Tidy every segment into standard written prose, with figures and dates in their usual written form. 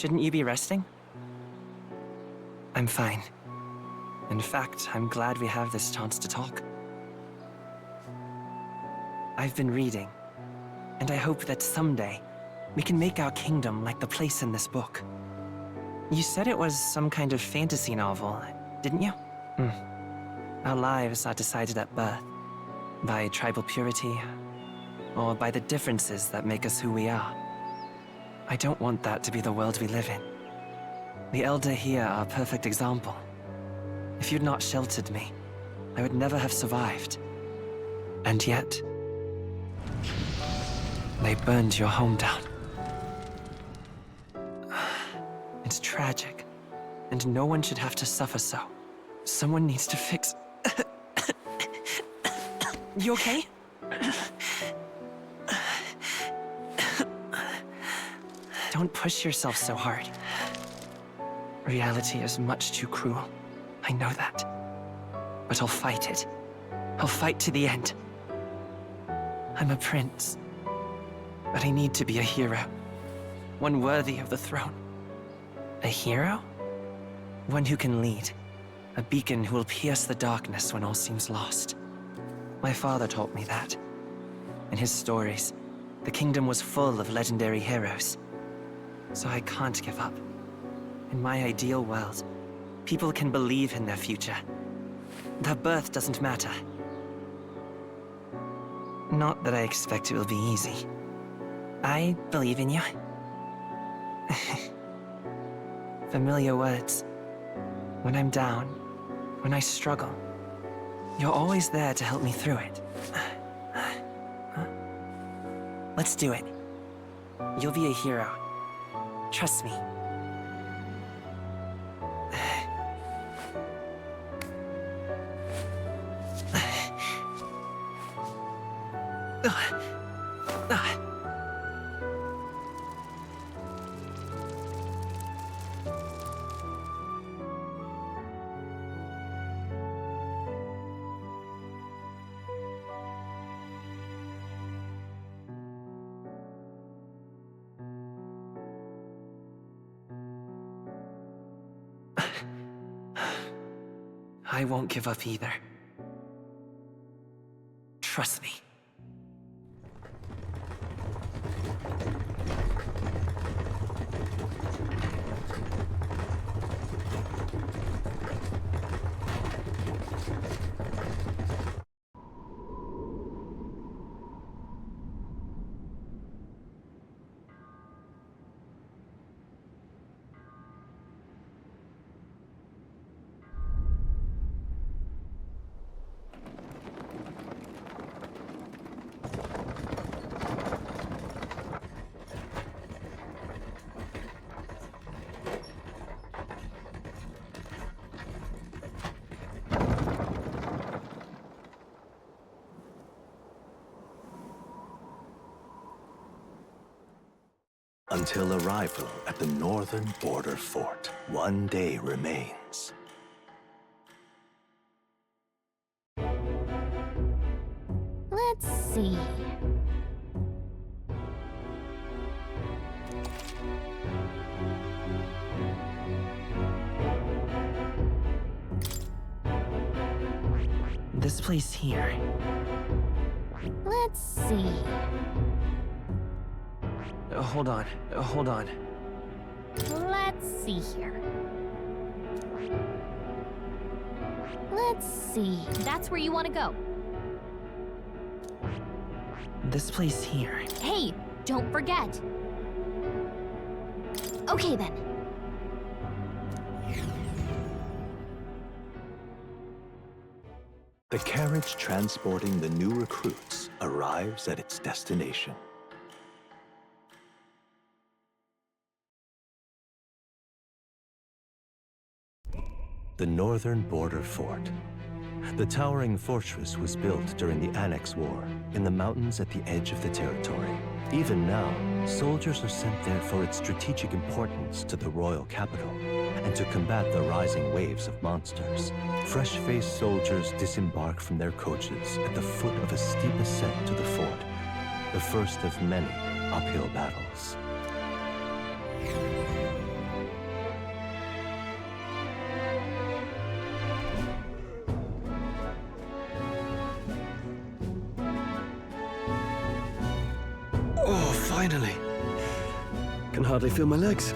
Shouldn't you be resting? I'm fine. In fact, I'm glad we have this chance to talk. I've been reading, and I hope that someday we can make our kingdom like the place in this book. You said it was some kind of fantasy novel, didn't you? Our lives are decided at birth, by tribal purity, or by the differences that make us who we are. I don't want that to be the world we live in. The Elder here are a perfect example. If you'd not sheltered me, I would never have survived. And yet, they burned your home down. It's tragic, and no one should have to suffer so. Someone needs to fix... You okay? Don't push yourself so hard. Reality is much too cruel. I know that. But I'll fight it. I'll fight to the end. I'm a prince. But I need to be a hero. One worthy of the throne. A hero? One who can lead. A beacon who will pierce the darkness when all seems lost. My father taught me that. In his stories, the kingdom was full of legendary heroes. So I can't give up. In my ideal world, people can believe in their future. Their birth doesn't matter. Not that I expect it will be easy. I believe in you. Familiar words. When I'm down, when I struggle, you're always there to help me through it. Let's do it. You'll be a hero. Trust me. I won't give up either. Trust me. Until arrival at the northern border fort, one day remains. Let's see. This place here. Let's see. Hold on, hold on. Let's see here. Let's see. That's where you want to go. This place here. Hey, don't forget. Okay then. The carriage transporting the new recruits arrives at its destination. The northern border fort. The towering fortress was built during the Annex War in the mountains at the edge of the territory. Even now, soldiers are sent there for its strategic importance to the royal capital and to combat the rising waves of monsters. Fresh-faced soldiers disembark from their coaches at the foot of a steep ascent to the fort, the first of many uphill battles. Finally. Can hardly feel my legs.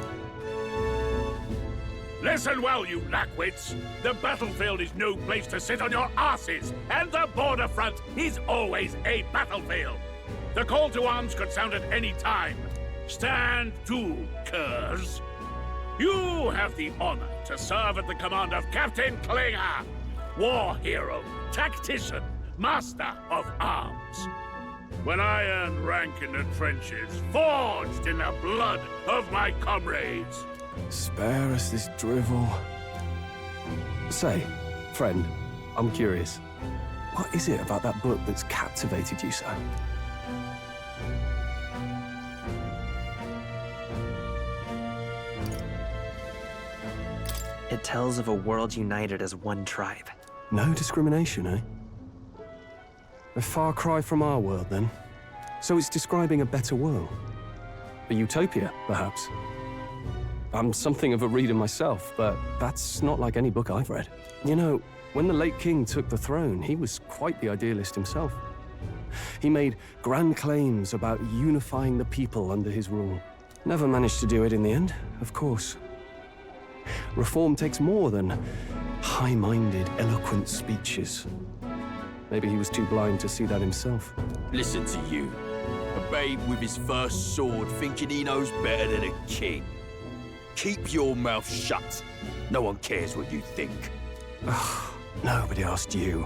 Listen well, you lackwits. The battlefield is no place to sit on your asses, and the border front is always a battlefield. The call to arms could sound at any time. Stand to, curs. You have the honor to serve at the command of Captain Klinger, war hero, tactician, master of arms. When I earned rank in the trenches, forged in the blood of my comrades. Spare us this drivel. Say, friend, I'm curious. What is it about that book that's captivated you so? It tells of a world united as one tribe. No discrimination, eh? A far cry from our world, then. So it's describing a better world. A utopia, perhaps. I'm something of a reader myself, but that's not like any book I've read. You know, when the late king took the throne, he was quite the idealist himself. He made grand claims about unifying the people under his rule. Never managed to do it in the end, of course. Reform takes more than high-minded, eloquent speeches. Maybe he was too blind to see that himself. Listen to you. A babe with his first sword thinking he knows better than a king. Keep your mouth shut. No one cares what you think. Nobody asked you.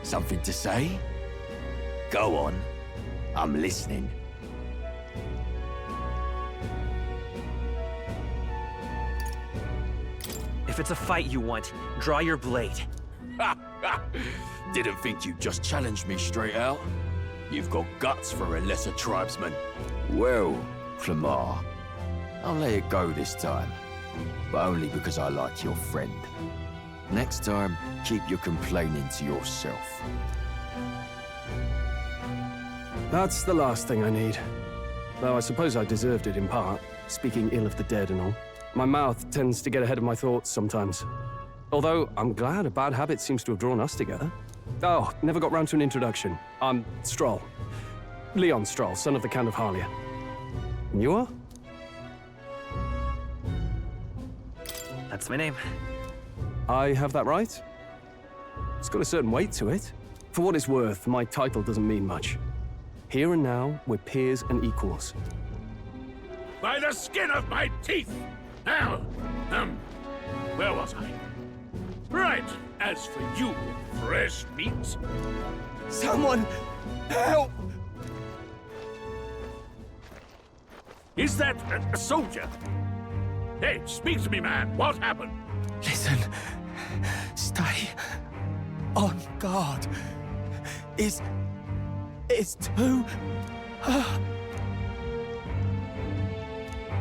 Something to say? Go on. I'm listening. If it's a fight you want, draw your blade. Didn't think you'd just challenge me straight out. You've got guts for a lesser tribesman. Well, Clamar, I'll let it go this time. But only because I like your friend. Next time, keep your complaining to yourself. That's the last thing I need. Though I suppose I deserved it in part, speaking ill of the dead and all. My mouth tends to get ahead of my thoughts sometimes. Although, I'm glad a bad habit seems to have drawn us together. Oh, never got round to an introduction. I'm Stroll. Leon Stroll, son of the Count of Harlia. And you are? That's my name. I have that right? It's got a certain weight to it. For what it's worth, my title doesn't mean much. Here and now, we're peers and equals. By the skin of my teeth! Now, where was I? Right, as for you, fresh meat. Someone help! Is that a soldier? Hey, speak to me, man. What happened? Listen. Stay on guard. It's too...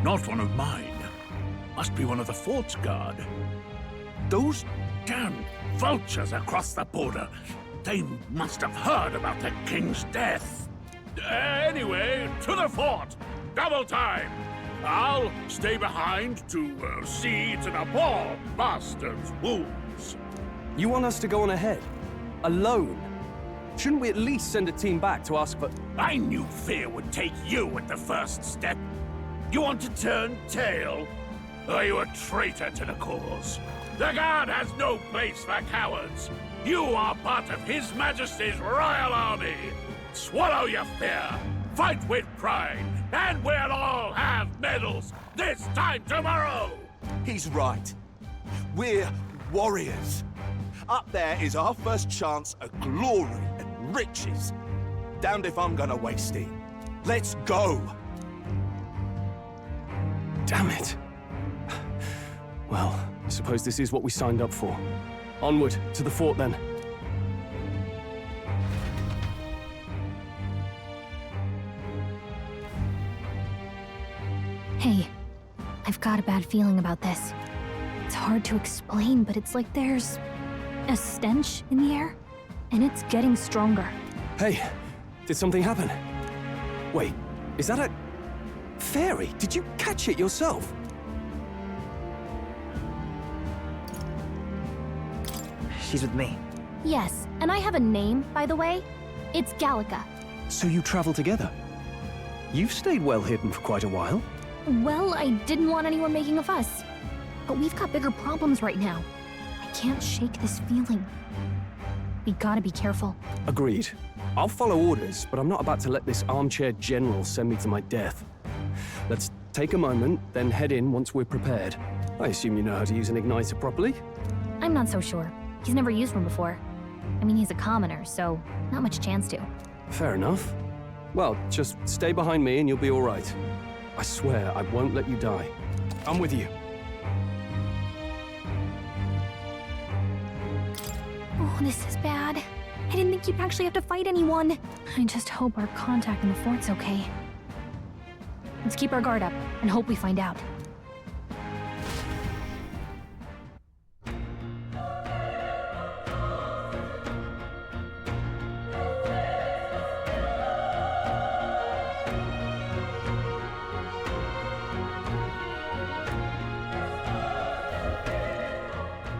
Not one of mine. Must be one of the fort's guard. Those damn vultures across the border. They must have heard about the king's death. Anyway, to the fort. Double time. I'll stay behind to see to the poor bastard's wounds. You want us to go on ahead? Alone? Shouldn't we at least send a team back to ask for... I knew fear would take you at the first step. You want to turn tail? Are you a traitor to the cause? The Guard has no place for cowards. You are part of His Majesty's Royal Army. Swallow your fear, fight with pride, and we'll all have medals this time tomorrow! He's right. We're warriors. Up there is our first chance at glory and riches. Damned if I'm gonna waste it. Let's go! Damn it. Well, I suppose this is what we signed up for. Onward, to the fort then. Hey, I've got a bad feeling about this. It's hard to explain, but it's like there's a stench in the air, and it's getting stronger. Hey, did something happen? Wait, is that a... fairy? Did you catch it yourself? She's with me. Yes, and I have a name, by the way. It's Gallica. So you travel together? You've stayed well hidden for quite a while. Well, I didn't want anyone making a fuss. But we've got bigger problems right now. I can't shake this feeling. We gotta be careful. Agreed. I'll follow orders, but I'm not about to let this armchair general send me to my death. Let's take a moment, then head in once we're prepared. I assume you know how to use an igniter properly? I'm not so sure. He's never used one before. I mean, he's a commoner, so not much chance to. Fair enough. Well, just stay behind me and you'll be all right. I swear I won't let you die. I'm with you. Oh, this is bad. I didn't think you'd actually have to fight anyone. I just hope our contact in the fort's okay. Let's keep our guard up and hope we find out.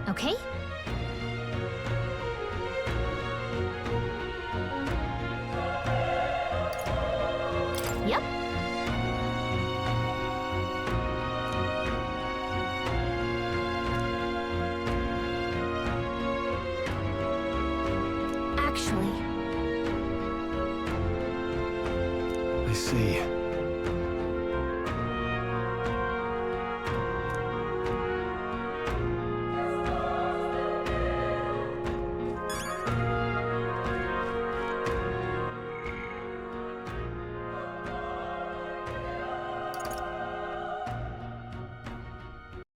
Okay? Yep. Actually, I see.